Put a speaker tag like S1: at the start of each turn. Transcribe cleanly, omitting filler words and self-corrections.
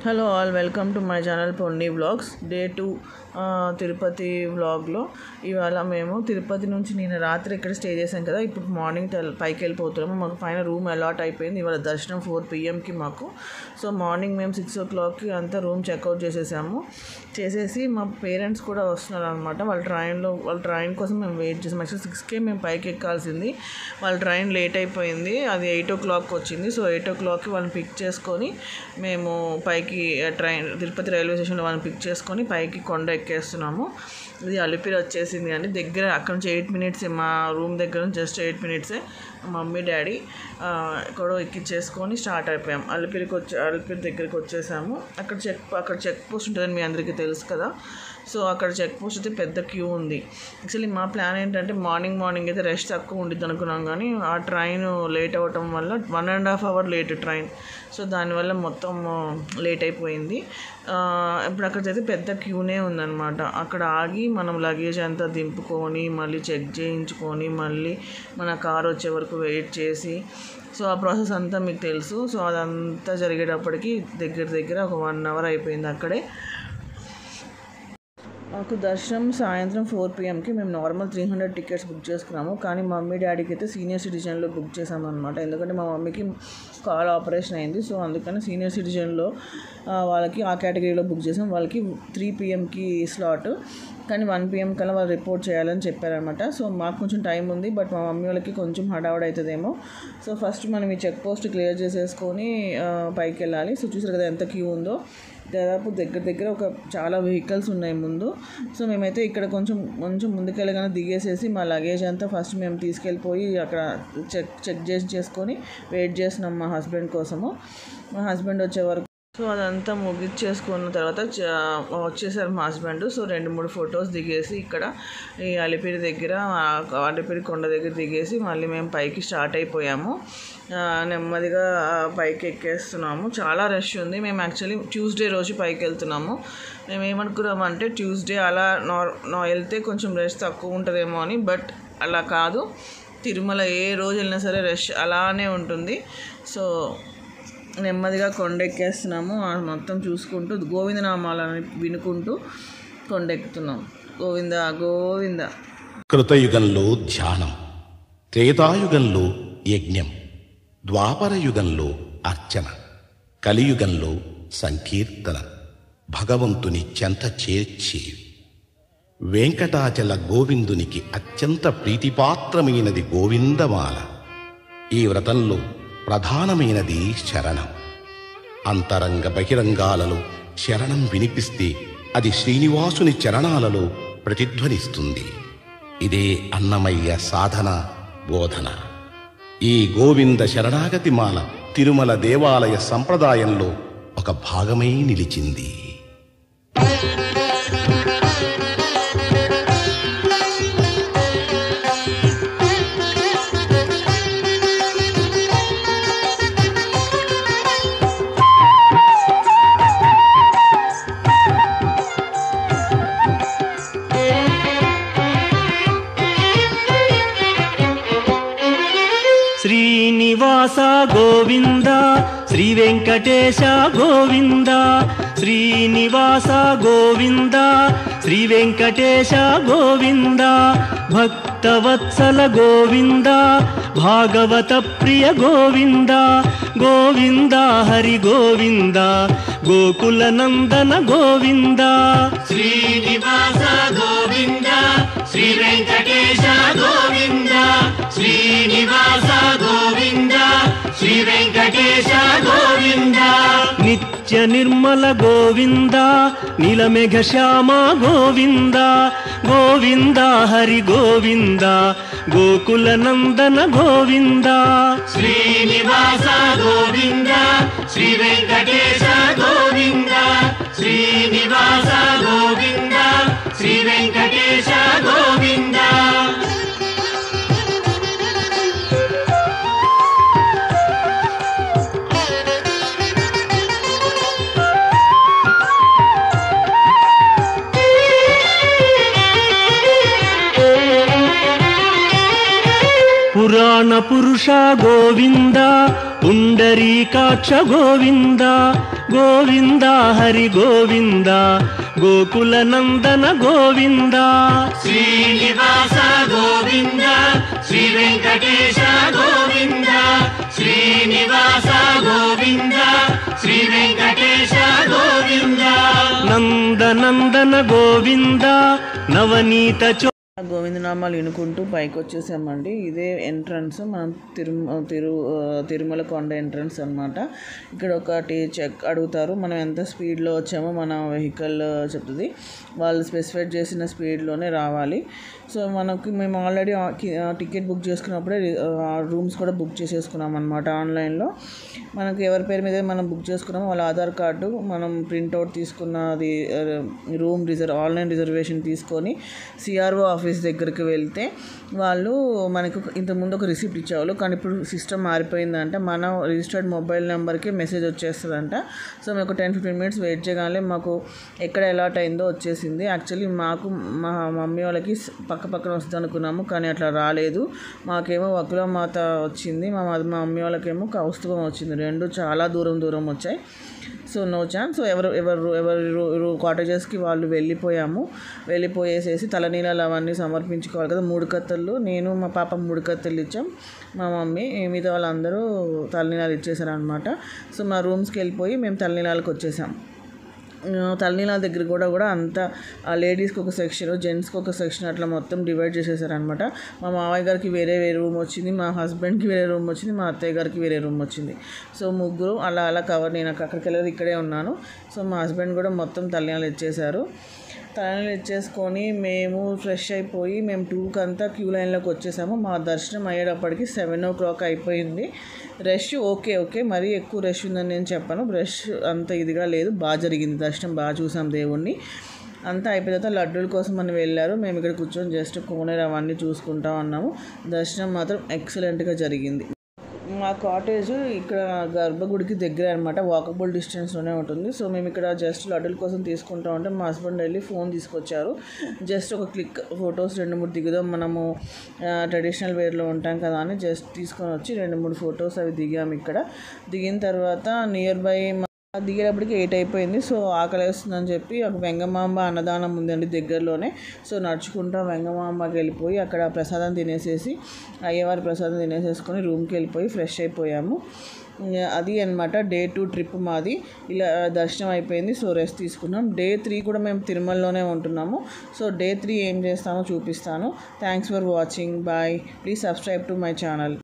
S1: Hello all, welcome to my channel Ponni vlogs. Day 2 Tirupati వ్లాగ్లో ఇవాళ మేము తిరుపతి నుంచి నేను రాత్రి ఇక్కడ స్టే చేసాం కదా. ఇప్పుడు మార్నింగ్ పైకి వెళ్ళిపోతున్నాము. మాకు పైన రూమ్ అలాట్ అయిపోయింది. ఇవాళ దర్శనం 4 PM మాకు. సో మార్నింగ్ మేము 6 o'clockకి అంతా రూమ్ చెక్అవుట్ చేసేసి మా పేరెంట్స్ కూడా వస్తున్నారు అనమాట. వాళ్ళ ట్రైన్ కోసం మేము వెయిట్ చేసాం. యాక్చువల్లీ 6కే మేము పైకి ఎక్కాల్సింది. వాళ్ళ ట్రైన్ లేట్ అయిపోయింది. అది 8 o'clock వచ్చింది. సో 8 o'clockకి వాళ్ళని పిక్ చేసుకొని మేము పైకి తిరుపతి రైల్వే స్టేషన్లో వాళ్ళని పిక్ చేసుకొని పైకి కొండ ఎక్కేస్తున్నాము. ఇది అలిపిరి వచ్చేసింది అండి. దగ్గర అక్కడ నుంచి 8 minutes, మా రూమ్ దగ్గర నుంచి జస్ట్ 8 minutes. మమ్మీ డాడీ కూడా ఎక్కిచ్చేసుకొని స్టార్ట్ అయిపోయాం. అలిపిరి దగ్గరికి వచ్చేసాము. అక్కడ చెక్ పోస్ట్ ఉంటుందని మీ అందరికీ తెలుసు కదా. సో అక్కడ చెక్ పోస్ట్ అయితే పెద్ద క్యూ ఉంది. యాక్చువల్లీ మా ప్లాన్ ఏంటంటే మార్నింగ్ అయితే రష్ తక్కువ ఉండిద్ది అనుకున్నాం, కానీ ఆ ట్రైన్ లేట్ అవ్వటం వల్ల 1.5 hour లేట్ ట్రైన్. సో దానివల్ల మొత్తం లేట్ అయిపోయింది. ఇప్పుడు అక్కడైతే పెద్ద క్యూనే ఉందన్నమాట. అక్కడ ఆగి మనం లగేజ్ అంతా దింపుకొని మళ్ళీ చెక్ చేయించుకొని మళ్ళీ మన కార్ వచ్చే వరకు వెయిట్ చేసి, సో ఆ ప్రాసెస్ అంతా మీకు తెలుసు. సో అదంతా జరిగేటప్పటికి దగ్గర ఒక 1 hour అయిపోయింది అక్కడే. మాకు దర్శనం సాయంత్రం 4 PMకి మేము నార్మల్ 300 tickets బుక్ చేసుకున్నాము. కానీ మమ్మీ డాడీకి అయితే సీనియర్ సిటిజన్లో బుక్ చేసామన్నమాట. ఎందుకంటే మా మమ్మీకి కాల్ ఆపరేషన్ అయింది. సో అందుకని సీనియర్ సిటిజన్లో వాళ్ళకి ఆ కేటగిరీలో బుక్ చేసాం. వాళ్ళకి 3 PMకి స్లాట్, కానీ 1 PM కల్లా వాళ్ళు రిపోర్ట్ చేయాలని చెప్పారనమాట. సో మాకు కొంచెం టైం ఉంది, బట్ మా మమ్మీ వాళ్ళకి కొంచెం హడావుడి అవుతుందేమో. సో ఫస్ట్ మనం ఈ చెక్ పోస్ట్ క్లియర్ చేసేసుకొని పైకి వెళ్ళాలి. సో చూసారు కదా ఎంత క్యూ ఉందో. దాదాపు దగ్గర ఒక చాలా వెహికల్స్ ఉన్నాయి ముందు. సో మేమైతే ఇక్కడ కొంచెం ముందుకెళ్ళగానే దిగేసేసి మా లగేజ్ అంతా ఫస్ట్ మేము తీసుకెళ్ళిపోయి అక్కడ చెక్ చేసుకొని వెయిట్ చేస్తున్నాం మా హస్బెండ్ కోసము. మా హస్బెండ్ వచ్చే వరకు. సో అదంతా ముగిచ్చేసుకున్న తర్వాత వచ్చేసారు మా హస్బెండ్. సో 2-3 ఫొటోస్ దిగేసి ఇక్కడ ఈ అలిపిరి కొండ దగ్గర దిగేసి మళ్ళీ మేము పైకి స్టార్ట్ అయిపోయాము. నెమ్మదిగా పైకి ఎక్కేస్తున్నాము. చాలా రష్ ఉంది. మేము యాక్చువల్లీ ట్యూస్డే రోజు పైకి వెళ్తున్నాము. మేము ఏమనుకున్నామంటే ట్యూస్డే అలా వెళ్తే కొంచెం రష్ తక్కువ ఉంటుందేమో అని, బట్ అలా కాదు. తిరుమల ఏ రోజు వెళ్ళినా సరే రష్ అలానే ఉంటుంది. సో నెమ్మదిగా కొండెక్కేస్తున్నాము. మొత్తం చూసుకుంటూ గోవిందనామాలని వినుకుంటూ కొండెక్కుతున్నాం. గోవింద గోవింద.
S2: కృతయుగంలో ధ్యానం, త్రేతాయుగంలో యజ్ఞం, ద్వాపర యుగంలో అర్చన, కలియుగంలో సంకీర్తన, భగవంతుని చెంత చేర్చి వెంకటాచల గోవిందునికి అత్యంత ప్రీతిపాత్రమైనది గోవిందమాల. ఈ వ్రతంలో ప్రధానమైనది శరణం. అంతరంగ బహిరంగాలలో శరణం వినిపిస్తే అది శ్రీనివాసుని చరణాలలో ప్రతిధ్వనిస్తుంది. ఇదే అన్నమయ్య సాధన బోధన. ఈ గోవింద శరణాగతి మాల తిరుమల దేవాలయ సంప్రదాయంలో ఒక భాగమై నిలిచింది.
S3: శ్రీనివాస గోవింద, శ్రీ వెంకటేశ గోవింద. శ్రీనివాస గోవింద, శ్రీ వెంకటేశ గోవింద. భక్తవత్సల గోవింద, భాగవత ప్రియ గోవింద. గోవింద హరి గోవింద, గోకుల నందన గోవింద.
S4: శ్రీనివాస గోవింద, శ్రీ వెంకటేశ గోవింద. శ్రీనివాస గోవింద, శ్రీ వెంకటేశ గోవింద.
S3: నిత్య నిర్మల గోవింద, నీలమేఘ శ్యామ గోవింద. గోవింద హరి గోవింద, గోకుల నందన గోవింద.
S4: శ్రీనివాస గోవింద, శ్రీ వెంకటేశ గోవింద. శ్రీనివాస గోవింద, శ్రీ వెంకటేశ గోవింద.
S3: పురాణ పురుష గోవింద, పుండరీకాక్ష గోవింద. గోవింద హరి గోవింద గోకుల నందన గోవింద
S4: శ్రీనివాస గోవింద శ్రీ వెంకటేశ గోవింద శ్రీనివాస గోవింద శ్రీ వెంకటేశ గోవింద
S3: నందనందన గోవింద నవనీత
S1: గోవిందనామాలు వినుకుంటూ పైకి వచ్చేసామండి. ఇదే ఎంట్రన్స్, మనం తిరుమల కొండ ఎంట్రన్స్ అనమాట. ఇక్కడ ఒకటి చెక్ అడుగుతారు, మనం ఎంత స్పీడ్లో వచ్చామో మన వెహికల్ చెప్తుంది. వాళ్ళు స్పెసిఫై చేసిన స్పీడ్లోనే రావాలి. సో మేము ఆల్రెడీ టికెట్ బుక్ చేసుకున్నప్పుడే రూమ్స్ కూడా బుక్ చేసేసుకున్నాం అనమాట ఆన్లైన్లో. మనకి ఎవరి పేరు మీద మనం బుక్ చేసుకున్నామో వాళ్ళ ఆధార్ కార్డు మనం ప్రింట్అవుట్ తీసుకున్నది, ఆన్లైన్ రిజర్వేషన్ తీసుకొని సిఆర్ఓ ఆఫీస్ దగ్గరికి వెళ్తే వాళ్ళు మనకు ఇంతకుముందు ఒక రిసిప్ట్ ఇచ్చేవాళ్ళు. కానీ ఇప్పుడు సిస్టమ్ మారిపోయిందంట, మన రిజిస్టర్డ్ మొబైల్ నెంబర్కి మెసేజ్ వచ్చేస్తుందంట. సో మేము ఒక 10-15 మినిట్స్ వెయిట్ చేయగానే మాకు ఎక్కడ అలాట్ అయిందో వచ్చేసింది. యాక్చువల్లీ మాకు మా మమ్మీ వాళ్ళకి పక్కన వస్తుంది అనుకున్నాము, కానీ అట్లా రాలేదు. మాకేమో వకులమాత వచ్చింది, మా మమ్మీ వాళ్ళకేమో కౌస్తుభం వచ్చింది. రెండు చాలా దూరం వచ్చాయి. So no chance. సో ఎవరు కాటేజెస్కి వాళ్ళు వెళ్ళిపోయేసేసి తలనీలాలు అవన్నీ సమర్పించుకోవాలి కదా. 3 కత్తలు, నేను మా పాప 3 కత్తలు ఇచ్చాం. మా మమ్మీ మిగతా వాళ్ళందరూ తలనీలాలు ఇచ్చేసారనమాట. సో మా రూమ్స్కి వెళ్ళిపోయి మేము తలనీలాలకు వచ్చేసాం. తలనీలాల దగ్గర కూడా అంతా లేడీస్కి ఒక సెక్షన్, జెంట్స్కి ఒక సెక్షన్ అట్లా మొత్తం డివైడ్ చేసేసారనమాట. మా మావయ్య గారికి వేరే రూమ్ వచ్చింది, మా హస్బెండ్కి వేరే రూమ్ వచ్చింది, మా అత్తయ్య గారికి వేరే రూమ్ వచ్చింది. సో ముగ్గురు అలా కవర్. నేను అక్కడికి వెళ్ళేది ఇక్కడే ఉన్నాను. సో మా హస్బెండ్ కూడా మొత్తం తలనీలాలు ఇచ్చేసుకొని మేము ఫ్రెష్ అయిపోయి మేము 2కి అంతా క్యూ లైన్లోకి వచ్చేసాము. మా దర్శనం అయ్యేటప్పటికి 7 o'clock అయిపోయింది. రష్ ఓకే మరీ ఎక్కువ రష్ ఉందని నేను చెప్పాను. రష్ అంత ఇదిగా లేదు, బాగా జరిగింది దర్శనం, బాగా చూసాం దేవుణ్ణి. అంతా అయిపోయిన తర్వాత లడ్డూల కోసం అని వెళ్ళారు. మేము ఇక్కడ కూర్చొని జస్ట్ కోనేరు అవన్నీ చూసుకుంటా ఉన్నాము. దర్శనం మాత్రం ఎక్సలెంట్గా జరిగింది. మా కాటేజ్ ఇక్కడ గర్భగుడికి దగ్గర అనమాట, వాకబుల్ డిస్టెన్స్లోనే ఉంటుంది. సో మేము ఇక్కడ జస్ట్ లడ్డూల కోసం తీసుకుంటా ఉంటే మా హస్బెండ్ వెళ్ళి ఫోన్ తీసుకొచ్చారు. జస్ట్ ఒక క్లిక్ ఫొటోస్ 2-3 దిగుదాం, మనము ట్రెడిషనల్ వేర్లో ఉంటాం కదా అని జస్ట్ తీసుకొని వచ్చి 2-3 ఫొటోస్ అవి దిగాము. ఇక్కడ దిగిన తర్వాత నియర్ బై దిగేటప్పటికి 8 అయిపోయింది. సో ఆకలి వేస్తుందని చెప్పి ఒక వెంగమాంబ అన్నదానం ఉందండి దగ్గరలోనే. సో నడుచుకుంటా వెంగమాంబకి వెళ్ళిపోయి అక్కడ ప్రసాదం తినేసేసి, అయ్యవారి ప్రసాదం తినేసేసుకొని రూమ్కి వెళ్ళిపోయి ఫ్రెష్ అయిపోయాము. అది అన్నమాట Day 2 ట్రిప్ మాది. ఇలా దర్శనం అయిపోయింది. సో రెస్ట్ తీసుకున్నాం. Day 3 కూడా మేము తిరుమలలోనే ఉంటున్నాము. సో Day 3 ఏం చేస్తామో చూపిస్తాను. Thanks for watching. Bye. Please subscribe to my channel.